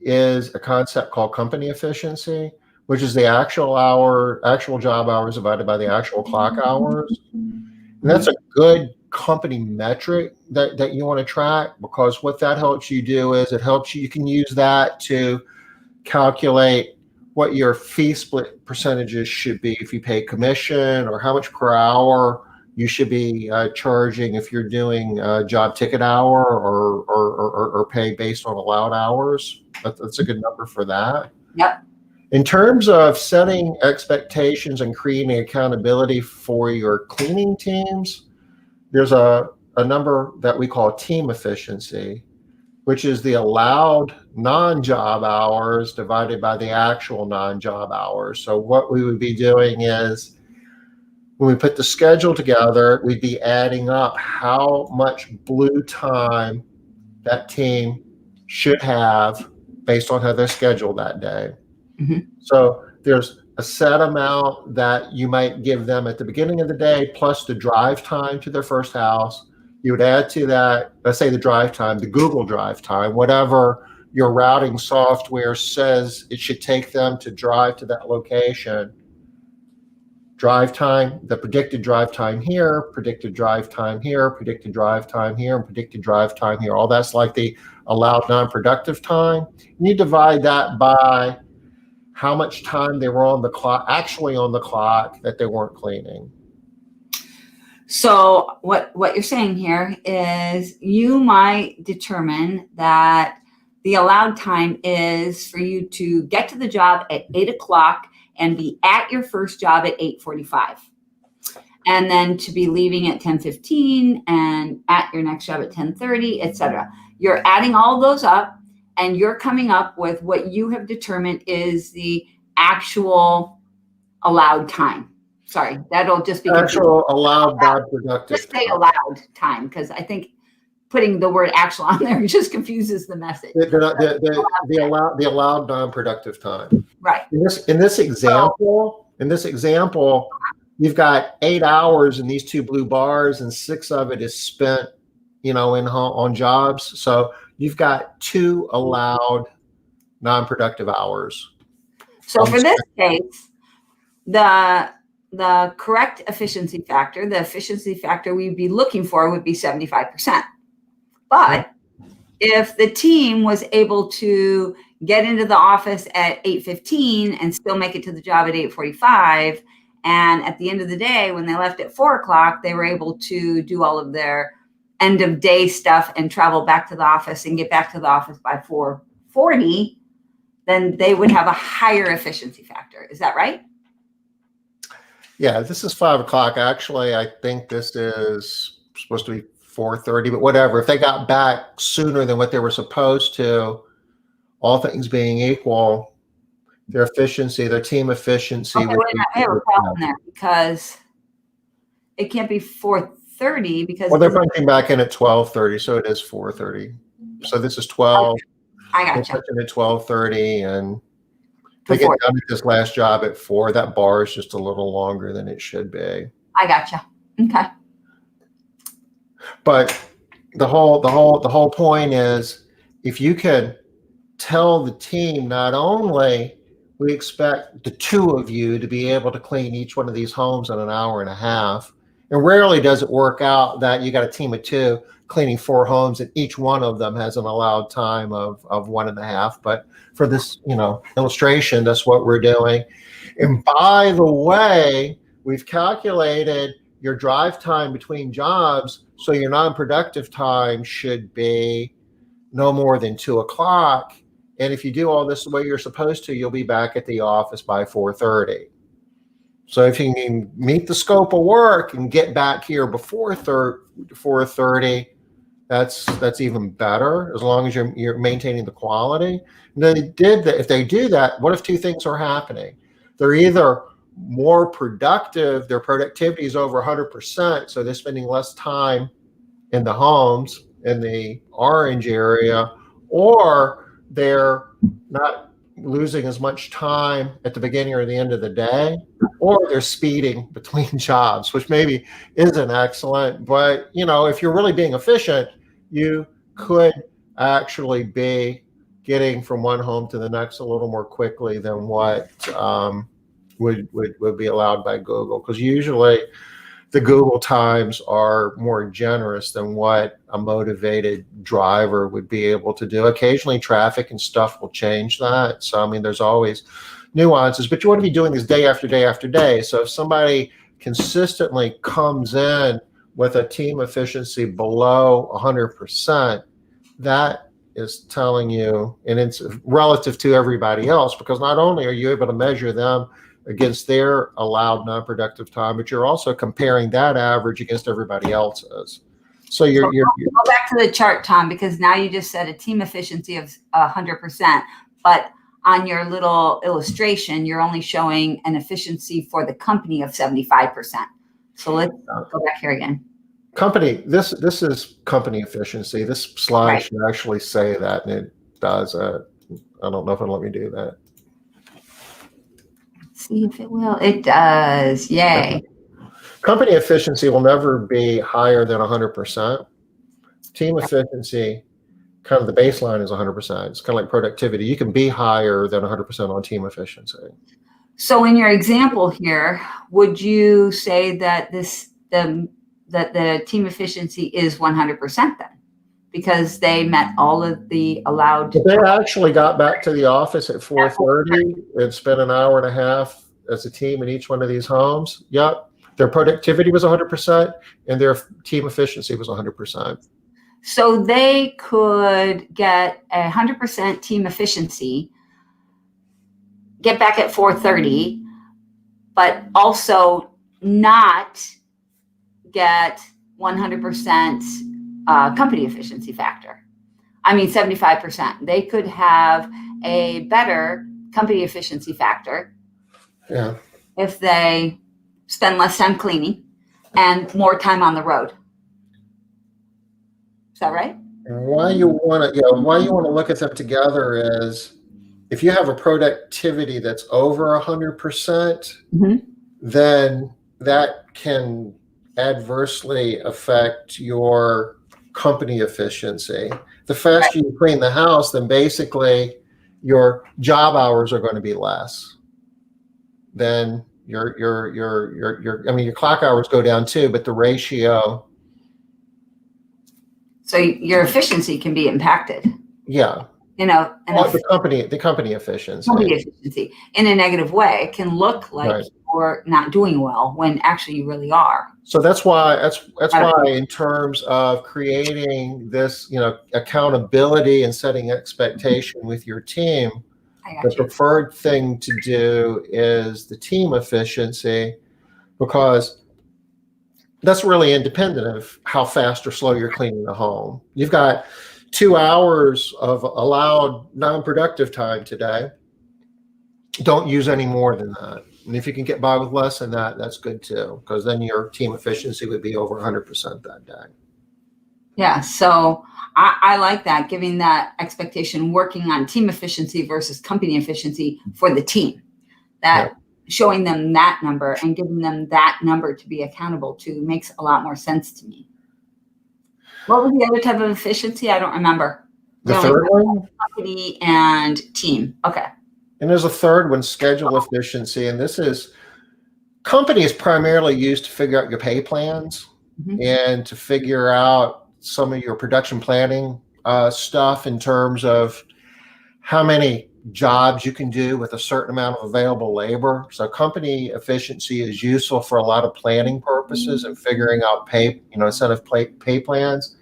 is a concept called company efficiency, which is the actual job hours divided by the actual clock hours. And that's a good company metric that you want to track, because what that helps you do is you can use that to calculate what your fee split percentages should be if you pay commission, or how much per hour you should be charging if you're doing a job ticket hour, or pay based on allowed hours. That's a good number for that. Yep. In terms of setting expectations and creating accountability for your cleaning teams, there's a number that we call team efficiency. which is the allowed non-job hours divided by the actual non-job hours. So what we would be doing is, when we put the schedule together, we'd be adding up how much blue time that team should have based on how they're scheduled that day. Mhm. So there's a set amount that you might give them at the beginning of the day, plus the drive time to their first house. You would add to that, let's say the drive time, the Google drive time, whatever your routing software says it should take them to drive to that location. Drive time, the predicted drive time here, predicted drive time here, predicted drive time here, and predicted drive time here. All that's like the allowed non-productive time. You divide that by how much time they were on the clock, actually on the clock, that they weren't cleaning. So what you're saying here is you might determine that the allowed time is for you to get to the job at 8 o'clock and be at your first job at 8:45. And then to be leaving at 10:15 and at your next job at 10:30, etc. You're adding all those up and you're coming up with what you have determined is the actual allowed time. Sorry, that'll just be actual allowed non-productive just say allowed time, because I think putting the word actual on there just confuses the message. The allowed non-productive time. Right. In this example, you've got 8 hours in these two blue bars, and 6 of it is spent, on jobs. So you've got 2 allowed non-productive hours. So for this case, the correct efficiency factor, the efficiency factor we'd be looking for would be 75%. But if the team was able to get into the office at 8:15 and still make it to the job at 8:45, and at the end of the day, when they left at 4 o'clock, they were able to do all of their end of day stuff and travel back to the office and get back to the office by 4:40, then they would have a higher efficiency factor. Is that right? Yeah, this is 5 o'clock. Actually, I think this is supposed to be 4:30, but whatever. If they got back sooner than what they were supposed to, all things being equal, their team efficiency. Okay, wait a minute. I have a problem there because it can't be 4:30 because. Well, they're punching back in at 12:30, so it is 4:30. So this is 12. I gotcha. They're punching at 12:30, and they get done at this last job at 4. That bar is just a little longer than it should be. I gotcha. Okay. But the whole point is, if you can tell the team, not only we expect the 2 of you to be able to clean each one of these homes in an hour and a half, and rarely does it work out that you got a team of 2 cleaning 4 homes and each one of them has an allowed time of 1.5. But for this, illustration, that's what we're doing. And by the way, we've calculated your drive time between jobs, so your non-productive time should be no more than 2 o'clock. And if you do all this the way you're supposed to, you'll be back at the office by 4:30. So if you can meet the scope of work and get back here before 4:30, that's even better, as long as you're maintaining the quality. And if they do that, what if 2 things are happening? They're either more productive, their productivity is over 100%, so they're spending less time in the homes in the orange area, or they're not losing as much time at the beginning or the end of the day, or they're speeding between jobs, which maybe isn't excellent. But if you're really being efficient, you could actually be getting from one home to the next a little more quickly than what would be allowed by Google, because usually the Google times are more generous than what a motivated driver would be able to do. Occasionally traffic and stuff will change that. So, there's always nuances, but you want to be doing this day after day after day. So if somebody consistently comes in with a team efficiency below 100%, that is telling you, and it's relative to everybody else, because not only are you able to measure them against their allowed non-productive time, but you're also comparing that average against everybody else's. So So go back to the chart, Tom, because now you just said a team efficiency of 100%, but on your little illustration, you're only showing an efficiency for the company of 75%. So let's go back here again. Company, this is company efficiency. This slide should actually say that, and it does. I don't know if it'll let me do that. Let's see if it will. It does. Yay. Company efficiency will never be higher than 100%. Team efficiency, kind of the baseline is 100%. It's kind of like productivity. You can be higher than 100% on team efficiency. So in your example here, would you say that that the team efficiency is 100% then? Because they met all of the allowed. But they actually got back to the office at 4:30 and spent an hour and a half as a team in each one of these homes. Yep. Their productivity was 100% and their team efficiency was 100%. So they could get 100% team efficiency, get back at 4:30, but also not get 100% company efficiency factor. I mean, 75%. They could have a better company efficiency factor if they spend less time cleaning and more time on the road. Is that right? Why you want to look at them together is if you have a productivity that's over 100%, then that can adversely affect your company efficiency. The faster you clean the house, then basically your job hours are going to be less. Then your clock hours go down too, but the ratio. So your efficiency can be impacted. Yeah. You know, and the company efficiency. Company efficiency in a negative way. It can look like you're not doing well when actually you really are. So that's why in terms of creating this, accountability and setting expectation with your team, the preferred thing to do is the team efficiency, because that's really independent of how fast or slow you're cleaning the home. You've got 2 hours of allowed non-productive time today. Don't use any more than that. And if you can get by with less than that, that's good too, because then your team efficiency would be over 100% that day. Yeah, so I like that, giving that expectation, working on team efficiency versus company efficiency for the team. Showing them that number and giving them that number to be accountable to makes a lot more sense to me. What was the other type of efficiency? I don't remember. The third one? Company and team. Okay. And there's a third one, schedule efficiency. And this is, company is primarily used to figure out your pay plans and to figure out some of your production planning stuff in terms of how many jobs you can do with a certain amount of available labor. So company efficiency is useful for a lot of planning purposes and figuring out incentive pay plans.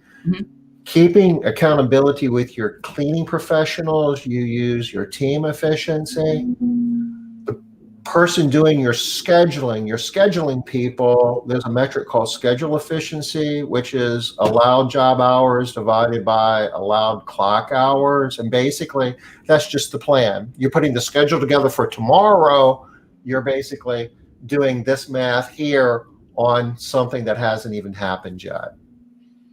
Keeping accountability with your cleaning professionals, you use your team efficiency. The person doing your scheduling people, there's a metric called schedule efficiency, which is allowed job hours divided by allowed clock hours. And basically, that's just the plan. You're putting the schedule together for tomorrow. You're basically doing this math here on something that hasn't even happened yet.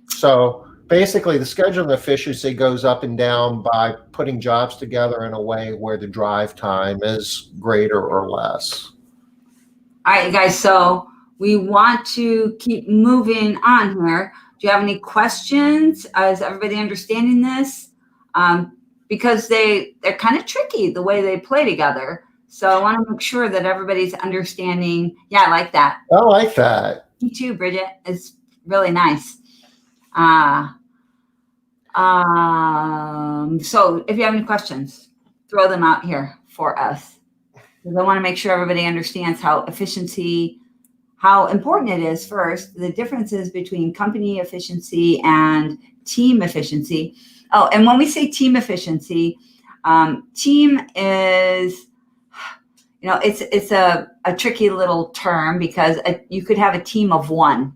So basically, the scheduling efficiency goes up and down by putting jobs together in a way where the drive time is greater or less. All right, you guys. So we want to keep moving on here. Do you have any questions? Is everybody understanding this? Because they're kind of tricky the way they play together. So I want to make sure that everybody's understanding. Yeah, I like that. I like that. Me too, Bridget. It's really nice. So if you have any questions, throw them out here for us. Because I want to make sure everybody understands how important it is. First, the differences between company efficiency and team efficiency. Oh, and when we say team efficiency, team is, it's a tricky little term because you could have a team of one.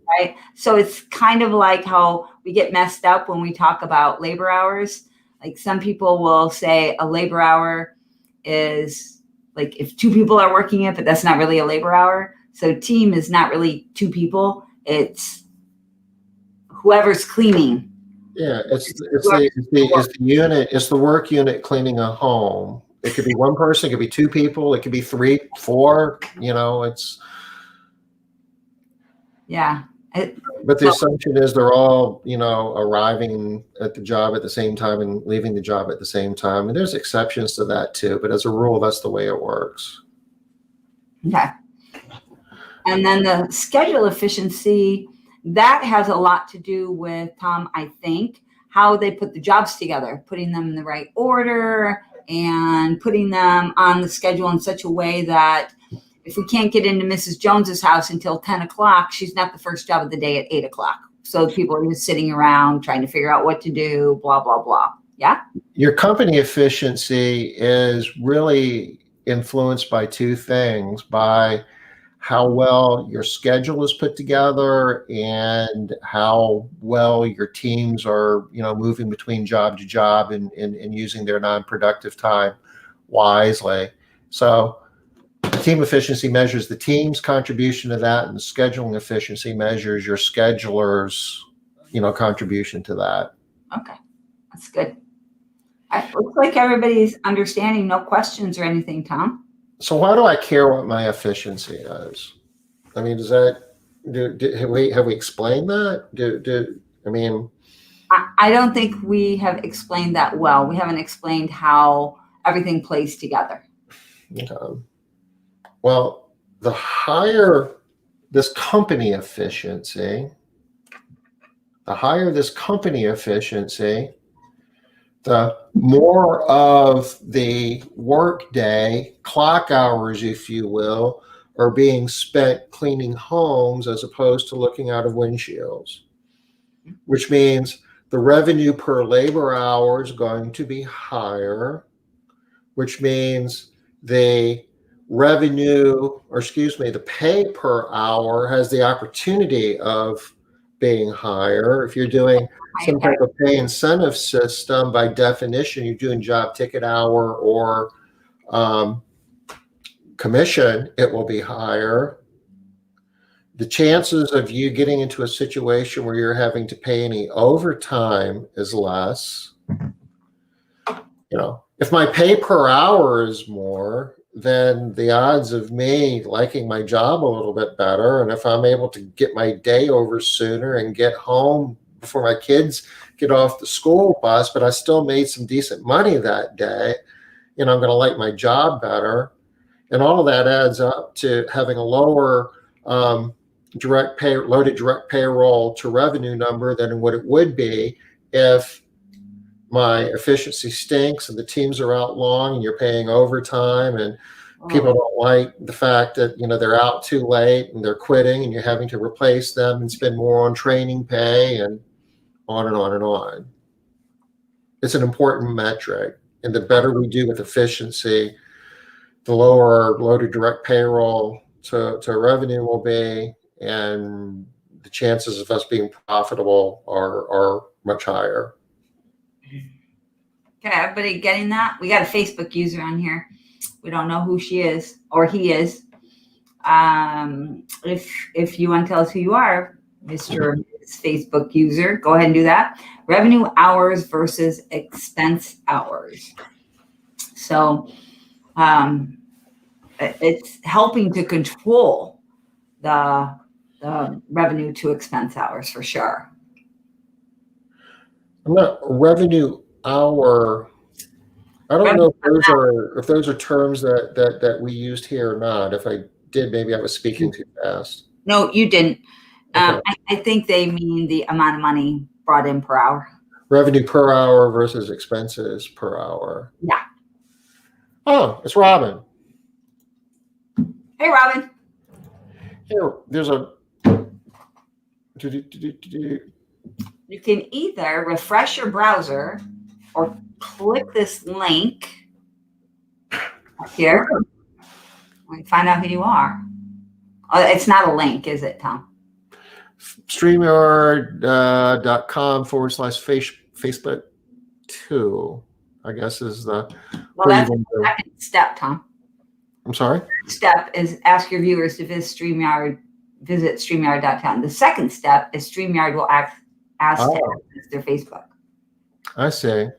right? So it's kind of like how we get messed up when we talk about labor hours. Like some people will say a labor hour is like if two people are working it, but that's not really a labor hour. So team is not really two people. It's whoever's cleaning. Yeah, it's the unit, it's the work unit cleaning a home. It could be one person, it could be two people, it could be three, four, it's. Yeah. But the assumption is they're all, arriving at the job at the same time and leaving the job at the same time. And there's exceptions to that too, but as a rule, that's the way it works. Okay. And then the schedule efficiency, that has a lot to do with, Tom, I think, how they put the jobs together, putting them in the right order and putting them on the schedule in such a way that if we can't get into Mrs. Jones's house until 10 o'clock, she's not the first job of the day at 8 o'clock. So people are just sitting around trying to figure out what to do, blah, blah, blah. Yeah. Your company efficiency is really influenced by two things, by how well your schedule is put together and how well your teams are, moving between job to job and using their non-productive time wisely. So team efficiency measures the team's contribution to that, and the scheduling efficiency measures your scheduler's, contribution to that. Okay, that's good. It looks like everybody's understanding. No questions or anything, Tom? So why do I care what my efficiency is? I mean, does that have we explained that? I don't think we have explained that well. We haven't explained how everything plays together. Well, the higher this company efficiency, the more of the workday, clock hours, if you will, are being spent cleaning homes as opposed to looking out of windshields, which means the revenue per labor hour is going to be higher, which means the the pay per hour has the opportunity of being higher. If you're doing some type of pay incentive system, by definition, you're doing job ticket hour or commission, it will be higher. The chances of you getting into a situation where you're having to pay any overtime is less. If my pay per hour is more, then the odds of me liking my job a little bit better, and if I'm able to get my day over sooner and get home before my kids get off the school bus, but I still made some decent money that day, I'm going to like my job better. And all of that adds up to having a lower loaded direct payroll to revenue number than what it would be if my efficiency stinks and the teams are out long and you're paying overtime and people don't like the fact that they're out too late and they're quitting and you're having to replace them and spend more on training pay and on and on and on. It's an important metric, and the better we do with efficiency, the lower our loaded direct payroll to revenue will be, and the chances of us being profitable are much higher. Okay, everybody getting that? We got a Facebook user on here. We don't know who she is or he is. If you want to tell us who you are, Mr. Facebook user, go ahead and do that. Revenue hours versus expense hours. So it's helping to control the revenue to expense hours for sure. I'm not revenue hour. I don't know if those are terms that we used here or not. If I did, maybe I was speaking too fast. No, you didn't. Okay. I think they mean the amount of money brought in per hour. Revenue per hour versus expenses per hour. Yeah. Oh, it's Robin. Hey, Robin. Here, there's a. You can either refresh your browser or click this link here and find out who you are. Oh, it's not a link, is it, Tom? StreamYard.com/Facebook 2, I guess is the Well, that's the second step, Tom. I'm sorry? Step is ask your viewers to visit StreamYard.com. The second step is StreamYard will ask to access their Facebook. I see.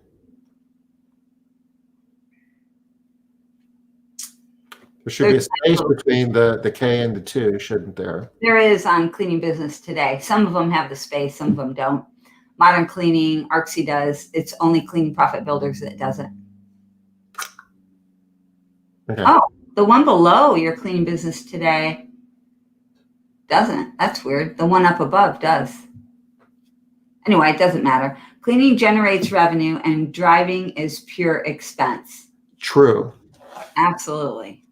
There should be a space between the K and the 2, shouldn't there? There is on Cleaning Business Today. Some of them have the space, some of them don't. Modern Cleaning, Artsy does. It's only Cleaning Profit Builders that doesn't. Okay. Oh, the one below your Cleaning Business Today doesn't. That's weird. The one up above does. Anyway, it doesn't matter. Cleaning generates revenue and driving is pure expense. True. Absolutely.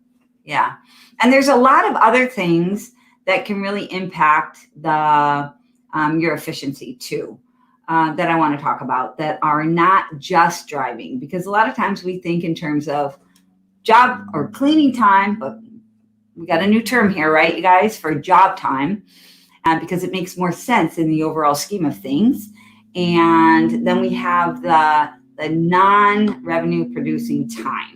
Yeah. And there's a lot of other things that can really impact the your efficiency too, that I want to talk about that are not just driving, because a lot of times we think in terms of job or cleaning time, but we got a new term here, right, you guys, for job time, because it makes more sense in the overall scheme of things. And then we have the non-revenue producing time.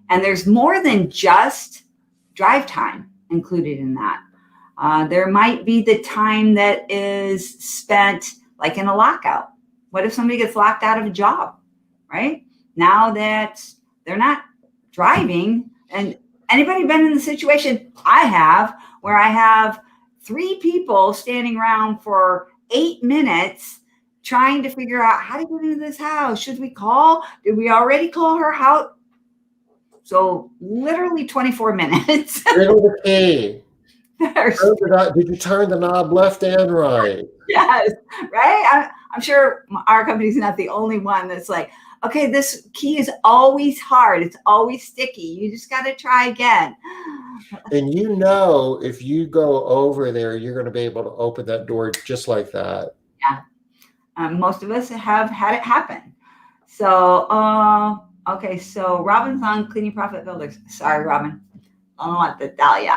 And there's more than just drive time included in that. There might be the time that is spent like in a lockout. What if somebody gets locked out of a job, right? Now that they're not driving, and anybody been in the situation I have where I have 3 people standing around for 8 minutes trying to figure out how to get into this house. Should we call? Did we already call her house? So literally 24 minutes. Little key. Did you turn the knob left and right? Yes, right? I'm sure our company's not the only one that's like, okay, this key is always hard. It's always sticky. You just got to try again. And you know, if you go over there, you're going to be able to open that door just like that. Yeah. Most of us have had it happen. So, okay, so Robin's on Cleaning Profit Builders. Sorry, Robin. I don't want to tell you.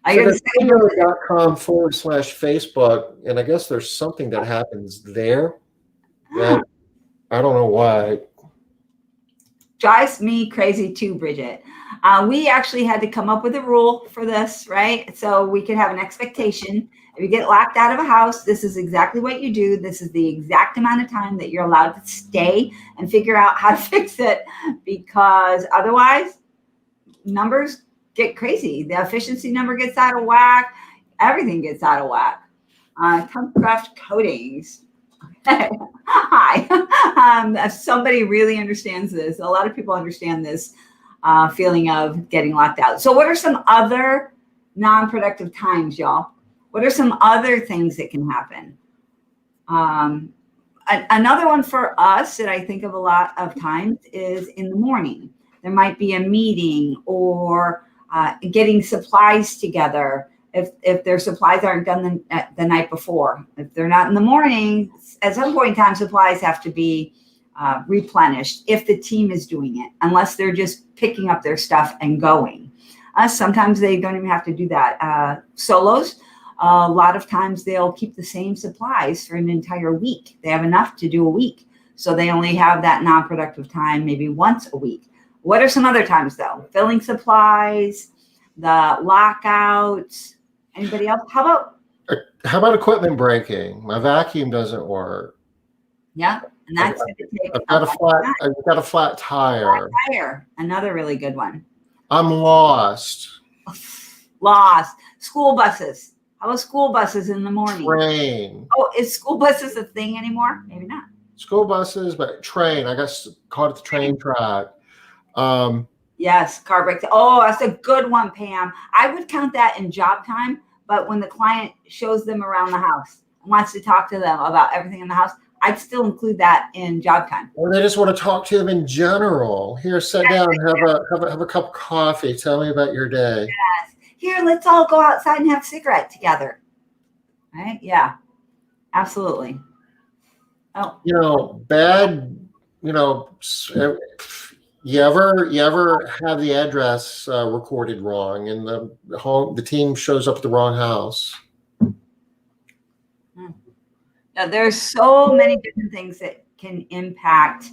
StreamYard.com/Facebook, and I guess there's something that happens there that I don't know why. Drives me crazy too, Bridget. We actually had to come up with a rule for this, right? So we could have an expectation. If you get locked out of a house, this is exactly what you do. This is the exact amount of time that you're allowed to stay and figure out how to fix it, because otherwise numbers get crazy. The efficiency number gets out of whack. Everything gets out of whack. Tumpcraft Coatings. Hi. If somebody really understands this, a lot of people understand this feeling of getting locked out. So what are some other non-productive times, y'all? What are some other things that can happen? Another one for us that I think of a lot of times is in the morning. There might be a meeting or getting supplies together. If their supplies aren't done the night before, if they're not in the morning, at some point in time, supplies have to be replenished if the team is doing it, unless they're just picking up their stuff and going. Sometimes they don't even have to do that. Solos, a lot of times they'll keep the same supplies for an entire week. They have enough to do a week. So they only have that non-productive time maybe once a week. What are some other times though? Filling supplies, the lockouts. Anybody else? How about equipment breaking? My vacuum doesn't work. Yeah, and that's going to take. I've got a flat tire. Another really good one. I'm lost. Lost. School buses. How about school buses in the morning? Train. Oh, is school buses a thing anymore? Maybe not. School buses, but train. I got caught at the train track. Yes, car breaks. Oh, that's a good one, Pam. I would count that in job time, but when the client shows them around the house and wants to talk to them about everything in the house, I'd still include that in job time. Or they just want to talk to them in general. Here, sit down and have a cup of coffee. Tell me about your day. Yes. Here, let's all go outside and have a cigarette together. Right? Yeah, absolutely. Oh, bad. You ever have the address recorded wrong, and the team shows up at the wrong house? Yeah, there's so many different things that can impact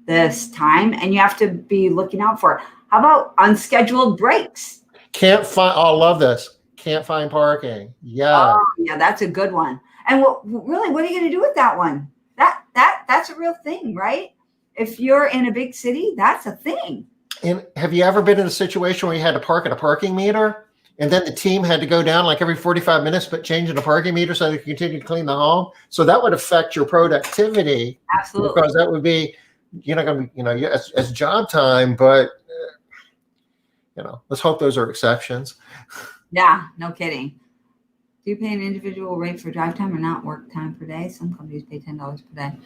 this time, and you have to be looking out for it. How about unscheduled breaks? Can't find. Oh, I love this. Can't find parking. Yeah. Oh, yeah, that's a good one. And really, what are you going to do with that one? That's a real thing, right? If you're in a big city, that's a thing. And have you ever been in a situation where you had to park at a parking meter, and then the team had to go down like every 45 minutes, but changing the parking meter so they could continue to clean the home? So that would affect your productivity. Absolutely. Because that would be, you're not going to be, as job time, but let's hope those are exceptions. Yeah, no kidding. Do you pay an individual rate for drive time or not work time per day? Some companies pay $10 per day.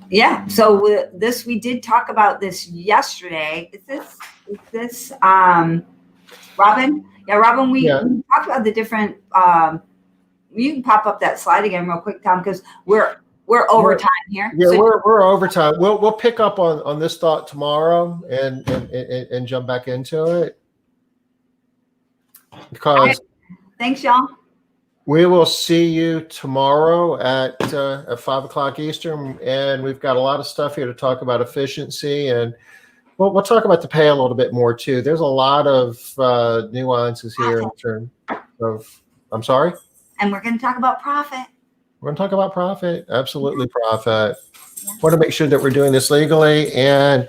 Yeah. So we did talk about this yesterday. Is this Robin? Yeah, Robin. We talked about the different. You can pop up that slide again real quick, Tom, because we're overtime here. Yeah, so we're overtime. We'll pick up on this thought tomorrow and jump back into it. Because thanks, y'all. We will see you tomorrow at 5 o'clock Eastern, and we've got a lot of stuff here to talk about efficiency, and we'll talk about the pay a little bit more too. There's a lot of nuances here in terms of. I'm sorry. And we're going to talk about profit. We're going to talk about profit. Absolutely, profit. Yeah. Want to make sure that we're doing this legally, and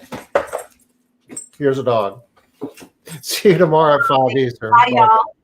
here's a dog. See you tomorrow at 5 Eastern. Bye, y'all.